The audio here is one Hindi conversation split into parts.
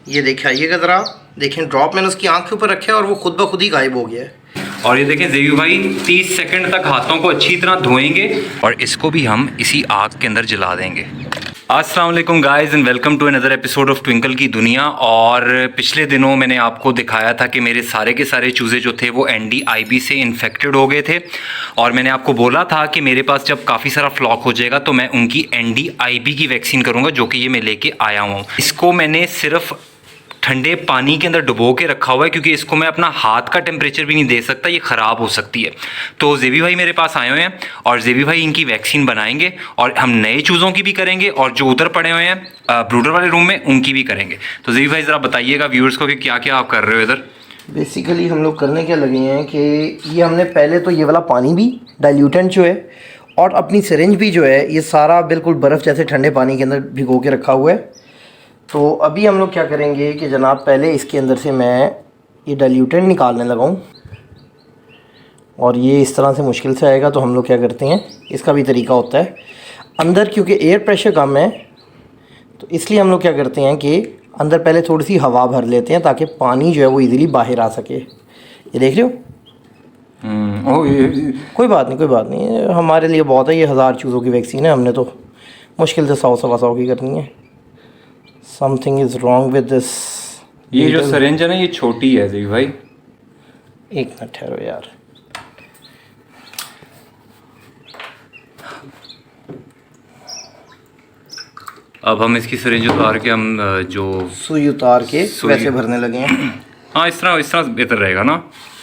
ये दिखाइएगा ज़रा, देखें ड्रॉप मैंने उसकी आँख के ऊपर रखा है और वो खुद ब खुद ही गायब हो गया है। और ये देखें ज़ेबी भाई 30 सेकंड तक हाथों को अच्छी तरह धोएंगे और इसको भी हम इसी आग के अंदर जला देंगे। अस्सलाम वालेकुम guys and welcome to another episode of Twinkle की दुनिया। और पिछले दिनों मैंने आपको दिखाया था कि मेरे सारे के सारे चूज़े जो थे वो NDIB से इन्फेक्टेड हो गए थे और मैंने आपको बोला था कि मेरे पास जब काफ़ी सारा फ्लॉक हो जाएगा तो मैं उनकी NDIB की वैक्सीन करूँगा, जो कि ये मैं लेके आया हूँ। इसको मैंने सिर्फ ठंडे पानी के अंदर डुबो के रखा हुआ है क्योंकि इसको मैं अपना हाथ का टेम्परेचर भी नहीं दे सकता, ये ख़राब हो सकती है। तो ज़ेबी भाई मेरे पास आए हुए हैं और ज़ेबी भाई इनकी वैक्सीन बनाएंगे और हम नए चूज़ों की भी करेंगे और जो उधर पड़े हुए हैं ब्रूडर वाले रूम में उनकी भी करेंगे। तो ज़ेबी भाई ज़रा बताइएगा व्यूअर्स को कि क्या क्या आप कर रहे हो इधर। बेसिकली हम लोग करने क्या लगे हैं कि ये हमने पहले तो ये वाला पानी भी डाइल्यूटेंट जो है और अपनी सिरिंज भी जो है ये सारा बिल्कुल बर्फ़ जैसे ठंडे पानी के अंदर भिगो के रखा हुआ है। तो अभी हम लोग क्या करेंगे कि जनाब पहले इसके अंदर से मैं ये डाइल्यूटेंट निकालने लगाऊं और ये इस तरह से मुश्किल से आएगा। तो हम लोग क्या करते हैं, इसका भी तरीका होता है अंदर, क्योंकि एयर प्रेशर कम है तो इसलिए हम लोग क्या करते हैं कि अंदर पहले थोड़ी सी हवा भर लेते हैं ताकि पानी जो है वो इजीली बाहर आ सके। ये देख रहे हो? कोई बात नहीं, कोई बात नहीं, हमारे लिए बहुत है। ये 1000 चूज़ों की वैक्सीन है, हमने तो मुश्किल से 100 की करनी है। Something is wrong with this. ये जो सिरिंज है ना ये छोटी है ज़ेबी भाई। एक मिनट ठहरो यार। अब हम इसकी सिरिंज उतार के हम जो सुई उतार के वैसे भरने लगे हैं। हाँ इस तरह बेहतर रहेगा ना।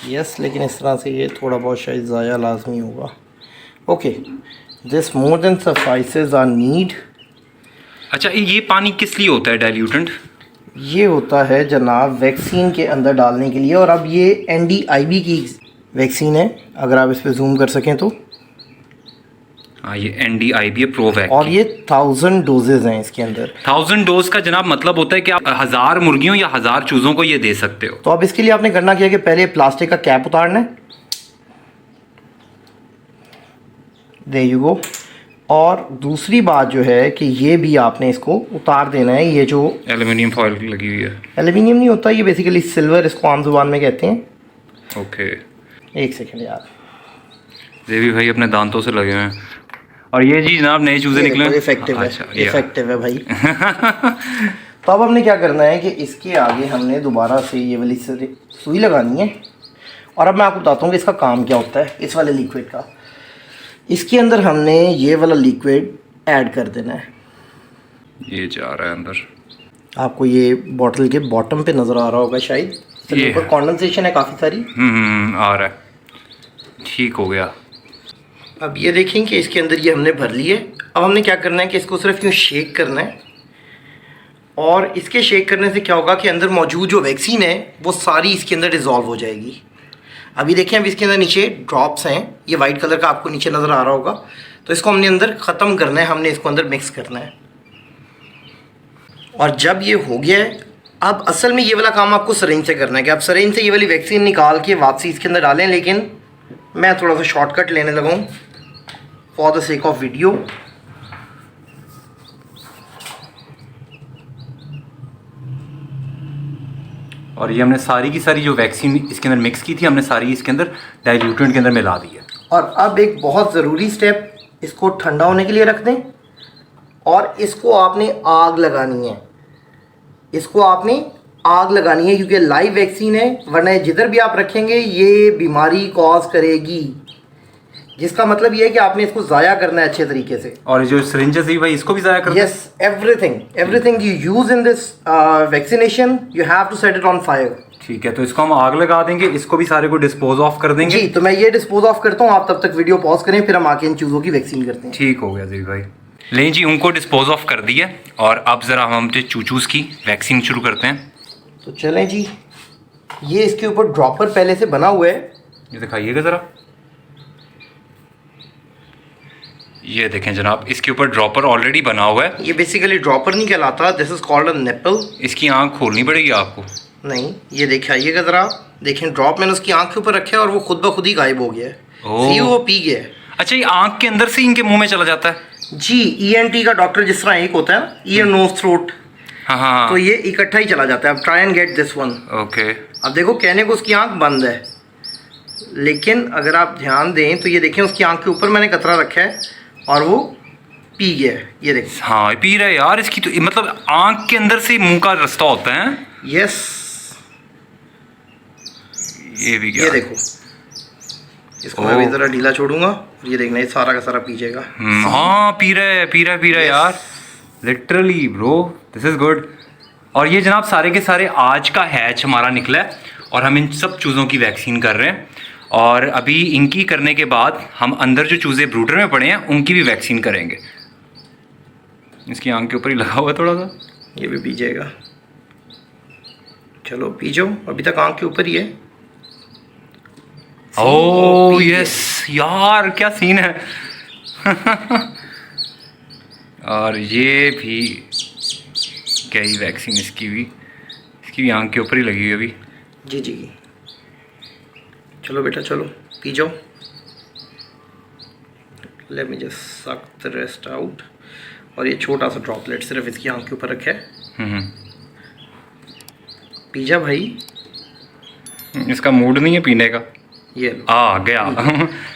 यस, लेकिन इस तरह से ये थोड़ा बहुत शायद ज़ाया लाजमी होगा। Okay, this more than sacrifices are need. अच्छा ये पानी किस लिए होता है डाइल्यूटेंट? ये होता है जनाब वैक्सीन के अंदर डालने के लिए। और अब ये NDIB की वैक्सीन है, अगर आप इस पर जूम कर सकें तो। हाँ ये NDIB है प्रोवैक और ये 1000 डोजेज हैं इसके अंदर। 1000 डोज का जनाब मतलब होता है कि आप 1000 मुर्गियों या 1000 चूज़ों को ये दे सकते हो। तो अब इसके लिए आपने करना क्या कि पहले प्लास्टिक का कैप उतारना है। There you go. और दूसरी बात जो है कि ये भी आपने इसको उतार देना है। ये जो एल्युमिनियम फॉइल लगी हुई है, एल्युमिनियम नहीं होता, ये बेसिकली सिल्वर, इसको आम जुबान में कहते हैं। ओके एक सेकंड यार, ज़ेबी भाई अपने दांतों से लगे हुए हैं। और ये जी जनाब नए चूज़े निकले हैं। इफेक्टिव है। अच्छा, इफेक्टिव है भाई। तो अब हमने क्या करना है कि इसके आगे हमने दोबारा से ये वाली सुई लगानी है। और अब मैं आपको बताता हूँ कि इसका काम क्या होता है इस वाले लिक्विड का। इसके अंदर हमने ये वाला लिक्विड ऐड कर देना है। ये जा रहा है अंदर, आपको ये बॉटल के बॉटम पे नज़र आ रहा होगा शायद, इसके ऊपर कंडेंसेशन है काफ़ी सारी। आ रहा है, ठीक हो गया। अब ये देखें कि इसके अंदर ये हमने भर लिए। अब हमने क्या करना है कि इसको सिर्फ यूँ शेक करना है और इसके शेक करने से क्या होगा कि अंदर मौजूद जो वैक्सीन है वो सारी इसके अंदर डिज़ोल्व हो जाएगी। अभी देखें, अब इसके अंदर नीचे ड्रॉप्स हैं, ये वाइट कलर का आपको नीचे नज़र आ रहा होगा। तो इसको हमने अंदर ख़त्म करना है, हमने इसको अंदर मिक्स करना है। और जब ये हो गया है, अब असल में ये वाला काम आपको सिरिंज से करना है कि आप सिरिंज से ये वाली वैक्सीन निकाल के वापसी इसके अंदर डालें। लेकिन मैं थोड़ा सा शॉर्टकट लेने लगा हूँ for the sake of video. और ये हमने सारी की सारी जो वैक्सीन इसके अंदर मिक्स की थी, हमने सारी इसके अंदर डाइल्यूटेंट के अंदर मिला दी है। और अब एक बहुत ज़रूरी स्टेप, इसको ठंडा होने के लिए रख दें और इसको आपने आग लगानी है। इसको आपने आग लगानी है क्योंकि लाइव वैक्सीन है, वरना जिधर भी आप रखेंगे ये बीमारी कॉज करेगी। जिसका मतलब ये है कि आपने इसको ज़ाया करना है अच्छे तरीके से। और जो सिरिंजेस ही भाई इसको भी ज़ाया करना है। Yes, everything you use in this vaccination you have to set it on fire. ठीक है, तो इसको हम आग लगा देंगे, इसको भी सारे को डिस्पोज ऑफ कर देंगे। जी, तो मैं ये डिस्पोज ऑफ करता हूँ, आप तब तक वीडियो पॉज करें, फिर हम आके इन चूज़ों की वैक्सीन करते हैं। ठीक हो गया ज़ेबी भाई। लें जी, उनको डिस्पोज ऑफ कर दिया और अब ज़रा हम चूचूस की वैक्सीन शुरू करते हैं। तो चलें जी, ये इसके ऊपर ड्रॉपर पहले से बना हुआ है, ये दिखाइएगा ज़रा। ये देखें जनाब, इसके ऊपर ड्रॉपर ऑलरेडी बना हुआ है। ये बेसिकली ड्रॉपर नहीं कहलाता, this is called a nipple. इसकी आंख खोलनी पड़ेगी आपको। नहीं, ये दिखाइएगा ज़रा, देखें ड्रॉप मैंने उसकी आंख के ऊपर रखे और वो खुद ब खुद ही गायब हो गया है। सी वो पी गया है। अच्छा, ये आंख के अंदर से इनके मुंह में चला जाता है? जी, ENT का डॉक्टर जिस तरह एक होता है ना, ईयर नोज थ्रोट, हाँ हाँ तो ये इकट्ठा ही चला जाता है। अब try and get this one. Okay. अब देखो कहने को उसकी आंख बंद है, लेकिन अगर आप ध्यान दें तो ये देखें उसकी आंख के ऊपर मैंने कतरा रखा है और वो पी गया है। ये देखो। हाँ पी रहा है यार। इसकी तो मतलब आंख के अंदर से मुंह का रास्ता होता है। यस, ये भी क्या? ये देखो, इसको मैं भी जरा ढीला छोड़ूंगा और ये देखना ये सारा का सारा पी जाएगा। हाँ पी रहा है यार, literally bro, this is good. और ये जनाब सारे के सारे आज का हैच हमारा निकला है और हम इन सब चूज़ों की वैक्सीन कर रहे हैं। और अभी इनकी करने के बाद हम अंदर जो चूज़े ब्रूडर में पड़े हैं उनकी भी वैक्सीन करेंगे। इसकी आंख के ऊपर ही लगा हुआ है थोड़ा सा, ये भी पी जाएगा। चलो पी जाओ, अभी तक आंख के ऊपर ही है। ओह यस यार, क्या सीन है। और ये भी क्या ही वैक्सीन, इसकी भी आंख के ऊपर ही लगी हुई है अभी। जी जी, चलो बेटा चलो पी जाओ। Let me just suck the rest out. और ये छोटा सा ड्रॉपलेट सिर्फ इसकी आंख के ऊपर रखा है। पी जा भाई। इसका मूड नहीं है पीने का। ये आ गया।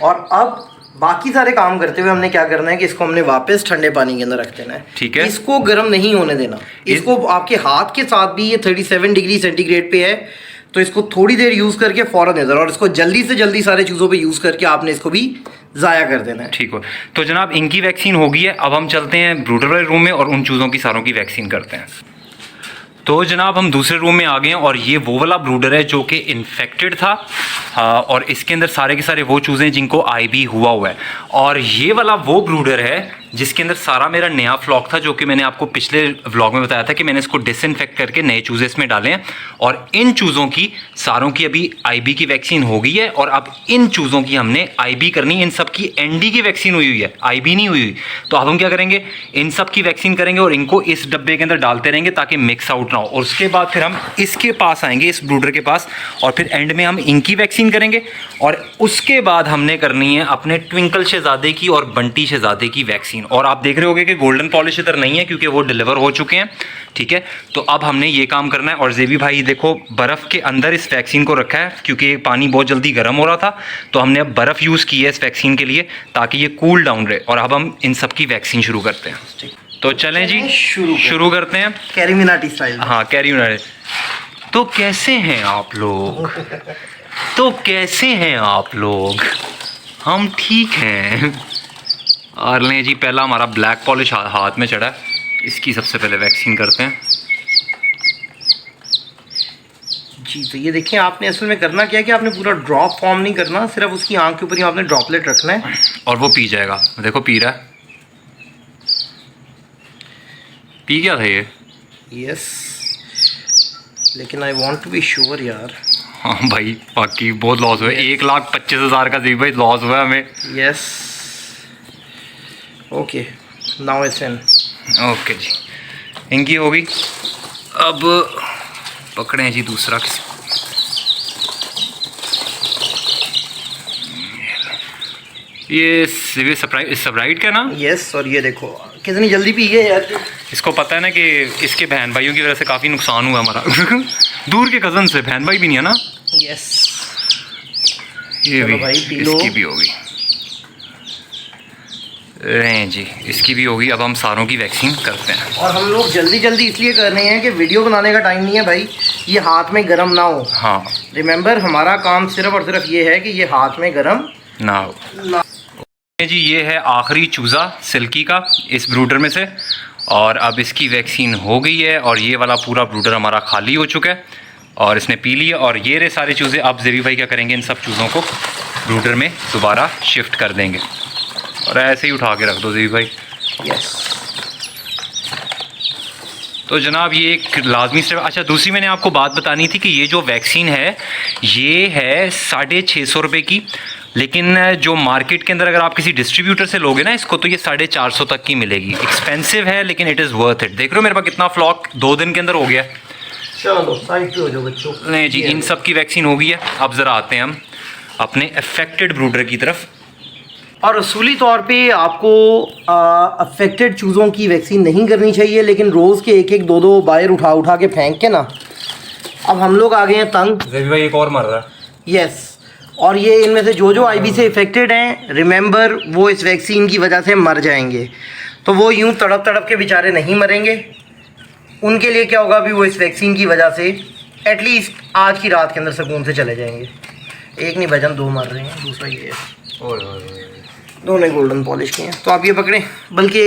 और अब बाकी सारे काम करते हुए हमने क्या करना है कि इसको हमने वापस ठंडे पानी के अंदर रख देना है। ठीक है। इसको गर्म नहीं होने देना। इसको आपके हाथ के साथ भी ये 37 डिग्री सेंटीग्रेड पे है, तो इसको थोड़ी देर यूज़ करके फ़ौरन इधर, और इसको जल्दी से जल्दी सारे चीज़ों पे यूज़ करके आपने इसको भी ज़ाया कर देना है। ठीक हो। तो जनाब इनकी वैक्सीन हो गई है, अब हम चलते हैं ब्रूडर वाले रूम में और उन चूज़ों की सारों की वैक्सीन करते हैं। तो जनाब हम दूसरे रूम में आ गए हैं और ये वो वाला ब्रूडर है जो कि इन्फेक्टेड था। और इसके अंदर सारे के सारे वो चूज़े हैं जिनको आईबी हुआ है। और ये वाला वो ब्रूडर है जिसके अंदर सारा मेरा नया फ्लॉक था, जो कि मैंने आपको पिछले व्लॉग में बताया था कि मैंने इसको डिसइंफेक्ट करके नए चूज़े इसमें डाले हैं। और इन चूज़ों की सारों की अभी आईबी की वैक्सीन हो गई है और अब इन चूज़ों की हमने आईबी करनी। इन सब की एनडी की वैक्सीन हुई है, आईबी नहीं हुई। तो अब हम क्या करेंगे, इन सब की वैक्सीन करेंगे और इनको इस डब्बे के अंदर डालते रहेंगे ताकि मिक्स आउट ना हो। और उसके बाद फिर हम इसके पास आएंगे, इस ब्रूडर के पास, और फिर एंड में हम इनकी वैक्सीन करेंगे। और उसके बाद हमने करनी है अपने ट्विंकल शहजादे की और बंटी शहजादे की वैक्सीन। और आप देख रहे होंगे कि गोल्डन पॉलिश इधर नहीं है क्योंकि वो डिलीवर हो चुके हैं। ठीक है, तो अब हमने ये काम करना है। और जेबी भाई देखो बर्फ़ के अंदर इस वैक्सीन को रखा है क्योंकि पानी बहुत जल्दी गर्म हो रहा था, तो हमने अब बर्फ़ यूज़ की है इस वैक्सीन के लिए ताकि ये कूल डाउन रहे। और अब हम इन सब की वैक्सीन शुरू करते हैं। तो चलें जी, शुरू करते हैं कैरीमिनाटी स्टाइल। हाँ कैरीमिनाटी। तो कैसे हैं आप लोग? तो कैसे हैं आप लोग? हम ठीक हैं। और लें जी, पहला हमारा ब्लैक पॉलिश हाथ में चढ़ा है, इसकी सबसे पहले वैक्सीन करते हैं। जी, तो ये देखिए आपने असल में करना क्या है कि आपने पूरा ड्रॉप फॉर्म नहीं करना, सिर्फ उसकी आंख के ऊपर ही आपने ड्रॉपलेट रखना है और वो पी जाएगा। देखो पी रहा है, पी गया था ये। यस, लेकिन I want to be sure यार। हाँ भाई, बाकी बहुत लॉस हुआ है। 1,25,000 का जी भाई लॉस हुआ है हमें। Yes, okay, now it's in. Okay जी, इनकी होगी। अब पकड़े जी दूसरा। ये स्प्राइट का ना? यस, और ये देखो कितनी जल्दी पी गए यार। इसको पता है ना कि इसके बहन भाइयों की वजह से काफ़ी नुकसान हुआ हमारा। दूर के कज़न से, बहन भाई भी नहीं है ना। यस, ये भी भाई पी लो। इसकी भी होगी। रहें जी, इसकी भी होगी। अब हम सारों की वैक्सीन करते हैं। और हम लोग जल्दी जल्दी इसलिए कर रहे हैं कि वीडियो बनाने का टाइम नहीं है भाई, ये हाथ में गरम ना हो। हाँ, रिमेंबर हमारा काम सिर्फ और सिर्फ ये है कि ये हाथ में गरम ना हो। जी, ये है आखिरी चूज़ा सिल्की का इस ब्रूडर में से, और अब इसकी वैक्सीन हो गई है और ये वाला पूरा ब्रूडर हमारा खाली हो चुका है और इसने पी लिया। और ये रहे सारे चूज़े। अब जेबी भाई क्या करेंगे, इन सब चूज़ों को ब्रूडर में दोबारा शिफ्ट कर देंगे और ऐसे ही उठा के रख दो जेबी भाई। यस। तो जनाब ये एक लाजमी स्टेप। अच्छा, दूसरी मैंने आपको बात बतानी थी कि ये जो वैक्सीन है ये है 650 रुपये की, लेकिन जो मार्केट के अंदर अगर आप किसी डिस्ट्रीब्यूटर से लोगे ना इसको, तो ये 450 तक की मिलेगी। एक्सपेंसिव है लेकिन इट इज़ वर्थ इट। देख रहे हो मेरे पास कितना फ्लॉक 2 दिन के अंदर हो गया। चलो साइड पे हो जाओ बच्चों। नहीं जी, इन सब की वैक्सीन हो गई है। अब ज़रा आते हैं हम अपने अफेक्टेड ब्रूडर की तरफ। और उसूली तौर पे आपको अफेक्टेड चूज़ों की वैक्सीन नहीं करनी चाहिए, लेकिन रोज़ के एक एक दो दो बाहर उठा उठा के फेंक के ना, अब हम लोग आ गए हैं तंग। ज़ेबी भाई एक और मर रहा है। यस, और ये इनमें से जो आईबी से इफ़ेक्टेड हैं, रिमेंबर वो इस वैक्सीन की वजह से मर जाएंगे। तो वो यूं तड़प तड़प के बेचारे नहीं मरेंगे। उनके लिए क्या होगा, भी वो इस वैक्सीन की वजह से एटलीस्ट आज की रात के अंदर सुकून से चले जाएंगे। एक नहीं भजन, दो मर रहे हैं, दूसरा ये है। दोनों गोल्डन पॉलिश के हैं। तो आप ये पकड़ें, बल्कि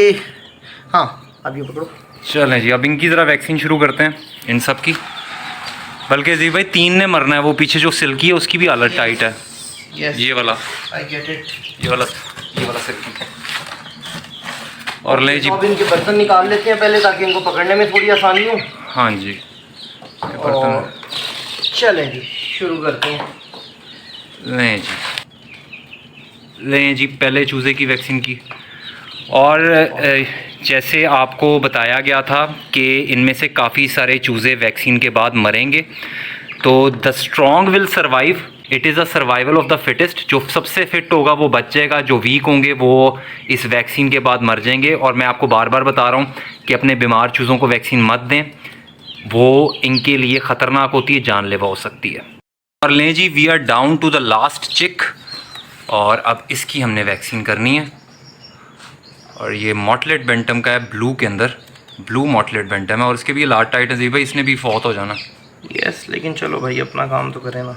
हाँ आप ये पकड़ो। चलें जी, अब इनकी ज़रा वैक्सीन शुरू करते हैं इन सब की। बल्कि जी भाई 3 ने मरना है, वो पीछे जो सिल्की है उसकी भी हालत टाइट है। ये वाला, आई गेट इट। ये वाला सिल्की। और ले जी, अब इनके बर्तन निकाल लेते हैं पहले, ताकि इनको पकड़ने में थोड़ी आसानी हो। हाँ जी, और चलें जी शुरू करते हैं। लें जी पहले चूज़े की वैक्सीन की। और जैसे आपको बताया गया था कि इनमें से काफ़ी सारे चूज़े वैक्सीन के बाद मरेंगे, तो the strong will survive, it is a survival of the fittest. जो सबसे फिट होगा वो बच जाएगा, जो वीक होंगे वो इस वैक्सीन के बाद मर जाएंगे। और मैं आपको बार बार बता रहा हूँ कि अपने बीमार चूज़ों को वैक्सीन मत दें, वो इनके लिए ख़तरनाक होती है, जानलेवा हो सकती है। और लें जी, we are down to the last chick, और अब इसकी हमने वैक्सीन करनी है। और ये मॉटलेट बेंटम का है, ब्लू के अंदर, ब्लू मॉटलेट बेंटम है, और इसके भी लाट टाइट है जी भाई, इसने भी फौत हो जाना। यस, लेकिन चलो भाई अपना काम तो करें ना।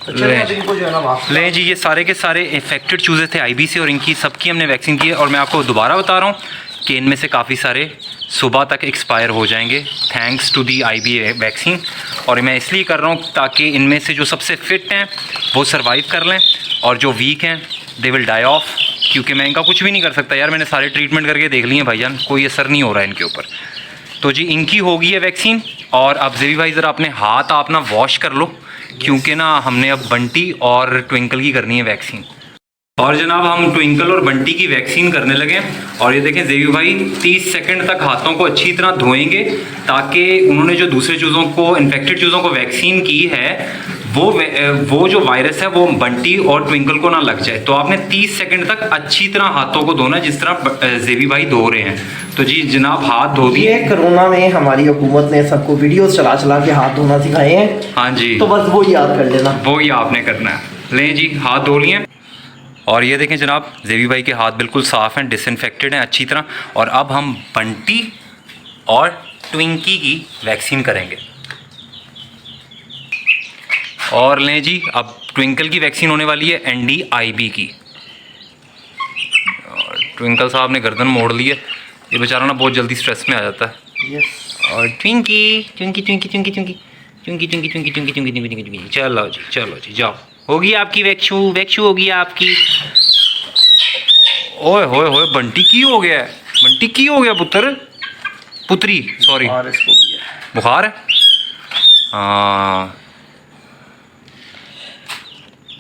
तो लें जी, ये सारे के सारे इफेक्टेड चूज़े थे आईबी से, और इनकी सबकी हमने वैक्सीन की है। और मैं आपको दोबारा बता रहा हूँ कि इनमें से काफ़ी सारे सुबह तक एक्सपायर हो जाएंगे thanks to the IB vaccine. और मैं इसलिए कर रहा हूँ ताकि इनमें से जो सबसे फिट हैं वो सर्वाइव कर लें, और जो वीक हैं दे विल डाई ऑफ, क्योंकि मैं इनका कुछ भी नहीं कर सकता यार। मैंने सारे ट्रीटमेंट करके देख लिए हैं भाईजान, कोई असर नहीं हो रहा है इनके ऊपर। तो जी इनकी होगी है वैक्सीन। और अब ज़ेबी भाई ज़रा अपने हाथ आप ना वॉश कर लो, क्योंकि ना हमने अब बंटी और ट्विंकल की करनी है वैक्सीन। और जनाब हम ट्विंकल और बंटी की वैक्सीन करने लगे। और ये देखें ज़ेबी भाई 30 सेकंड तक हाथों को अच्छी तरह धोएंगे, ताकि उन्होंने जो दूसरे चूज़ों को, इन्फेक्टेड चूज़ों को वैक्सीन की है, वो जो वायरस है वो बंटी और ट्विंकल को ना लग जाए। तो आपने 30 सेकंड तक अच्छी तरह हाथों को धोना, जिस तरह ज़ेबी भाई धो रहे हैं। तो जी जनाब हाथ धो दिए। कोरोना में हमारी हुकूमत ने सबको वीडियोस चला चला के हाथ धोना सिखाए हैं। हाँ जी, तो बस वो याद कर लेना, वो ही आपने करना है। लें जी हाथ धो लिए। और ये देखें जनाब, ज़ेबी भाई के हाथ बिल्कुल साफ़ हैं, डिसइंफेक्टेड हैं अच्छी तरह। और अब हम बंटी और ट्विंकी की वैक्सीन करेंगे। और लें जी, अब ट्विंकल की वैक्सीन होने वाली है NDIB की। और ट्विंकल साहब ने गर्दन मोड़ ली है, ये बेचारा ना बहुत जल्दी स्ट्रेस में आ जाता है। और ट्विंकी ट्विंकी ट्विंकी ट्विंकी ट्विंकी ट्विंकी ट्विंकी ट्विंकी ट्विंकी ट्विंकी ट्विंकी ट्विंकी, चलो जी जाओ, होगी आपकी वैक्सू होगी आपकी। ओए होए होए, बंटी की हो गया है, बंटी की हो गया पुत्री सॉरी, बुखार है। हाँ,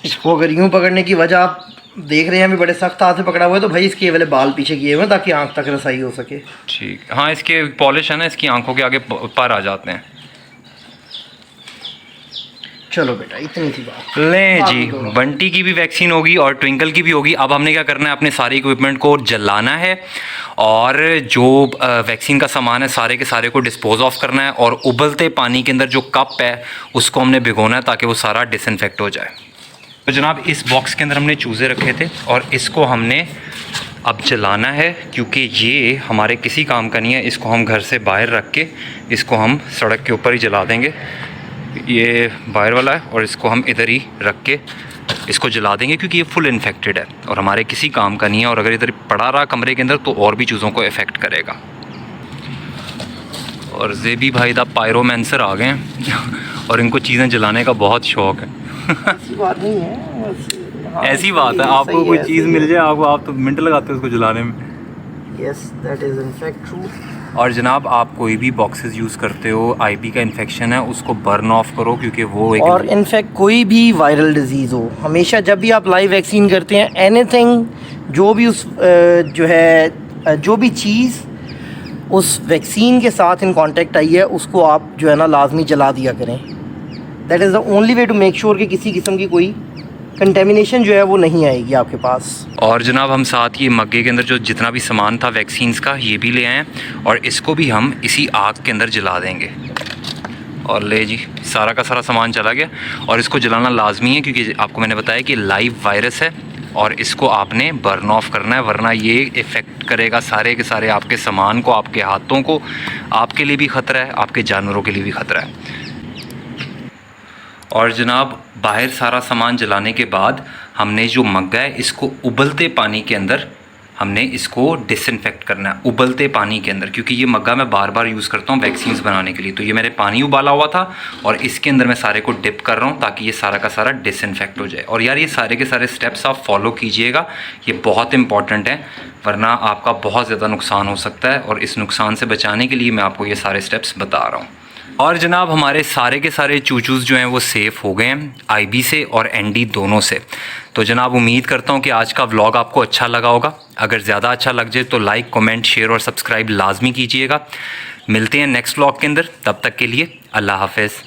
इसको अगर यूं पकड़ने की वजह आप देख रहे हैं, अभी बड़े सख्त हाथ से पकड़ा हुआ है, तो भाई इसके ये वाले बाल पीछे किए हुए हैं ताकि आंख तक रसाई हो सके। ठीक, हाँ इसके पॉलिश है ना, इसकी आंखों के आगे पर आ जाते हैं। चलो बेटा, इतनी सी बात। लें जी, बंटी की भी वैक्सीन होगी और ट्विंकल की भी होगी। अब हमने क्या करना है, अपने सारे इक्विपमेंट को जलाना है, और जो वैक्सीन का सामान है सारे के सारे को डिस्पोज ऑफ करना है, और उबलते पानी के अंदर जो कप है उसको हमने भिगोना है ताकि वो सारा डिसइंफेक्ट हो जाए। तो जनाब इस बॉक्स के अंदर हमने चूज़े रखे थे, और इसको हमने अब जलाना है, क्योंकि ये हमारे किसी काम का नहीं है। इसको हम घर से बाहर रख के इसको हम सड़क के ऊपर ही जला देंगे। ये बाहर वाला है, और इसको हम इधर ही रख के इसको जला देंगे, क्योंकि ये फुल इन्फेक्टेड है और हमारे किसी काम का नहीं है। और अगर इधर पड़ा रहा कमरे के अंदर तो और भी चीज़ों को इफ़ेक्ट करेगा। और ज़ेबी भाई दा पायरोमैंसर आ गए हैं और इनको चीज़ें जलाने का बहुत शौक़ है। ऐसी बात नहीं है, बस ऐसी बात है, आपको कोई चीज़ मिल जाए आपको, आप तो मिनट लगाते हो उसको जलाने में। Yes, that is in fact true. और जनाब आप कोई भी बॉक्सेस यूज़ करते हो, आईबी का इन्फेक्शन है उसको बर्न ऑफ करो, क्योंकि वो एक, और इनफैक्ट कोई भी वायरल डिजीज़ हो, हमेशा जब भी आप लाइव वैक्सीन करते हैं, एनीथिंग जो भी उस जो भी चीज़ उस वैक्सीन के साथ इन कांटेक्ट आई है, उसको आप जो है ना लाजमी जला दिया करें। That is the only way to make sure कि किसी किस्म की कोई कंटेमिनेशन जो है वो नहीं आएगी आपके पास। और जनाब हम साथ ये मग्गे के अंदर जो जितना भी सामान था वैक्सीन्स का ये भी ले आए हैं और इसको भी हम इसी आग के अंदर जला देंगे। और ले जी, सारा का सारा सामान चला गया और इसको जलाना लाजमी है क्योंकि आपको मैंने बताया कि लाइव वायरस है और इसको आपने बर्न ऑफ करना है, वरना ये इफ़ेक्ट करेगा सारे के सारे आपके सामान को, आपके हाथों को। आपके लिए भी ख़तरा है, आपके जानवरों के लिए भी ख़तरा है। और जनाब बाहर सारा सामान जलाने के बाद हमने जो मग्गा है इसको उबलते पानी के अंदर हमने इसको डिसइंफेक्ट करना है, उबलते पानी के अंदर, क्योंकि ये मग्गा मैं बार बार यूज़ करता हूँ वैक्सीन्स बनाने के लिए। तो ये मेरे पानी उबाला हुआ था और इसके अंदर मैं सारे को डिप कर रहा हूँ ताकि ये सारा का सारा डिसइंफेक्ट हो जाए। और यार ये सारे के सारे स्टेप्स आप फॉलो कीजिएगा, ये बहुत इंपॉर्टेंट है, वरना आपका बहुत ज़्यादा नुकसान हो सकता है। और इस नुकसान से बचाने के लिए मैं आपको ये सारे स्टेप्स बता रहा हूँ। और जनाब हमारे सारे के सारे चूचूज़ जो हैं वो सेफ़ हो गए हैं आईबी से और एनडी दोनों से। तो जनाब उम्मीद करता हूँ कि आज का व्लॉग आपको अच्छा लगा होगा। अगर ज़्यादा अच्छा लग जाए तो लाइक, कमेंट, शेयर और सब्सक्राइब लाजमी कीजिएगा। मिलते हैं नेक्स्ट व्लॉग के अंदर, तब तक के लिए अल्लाह हाफ़िज़।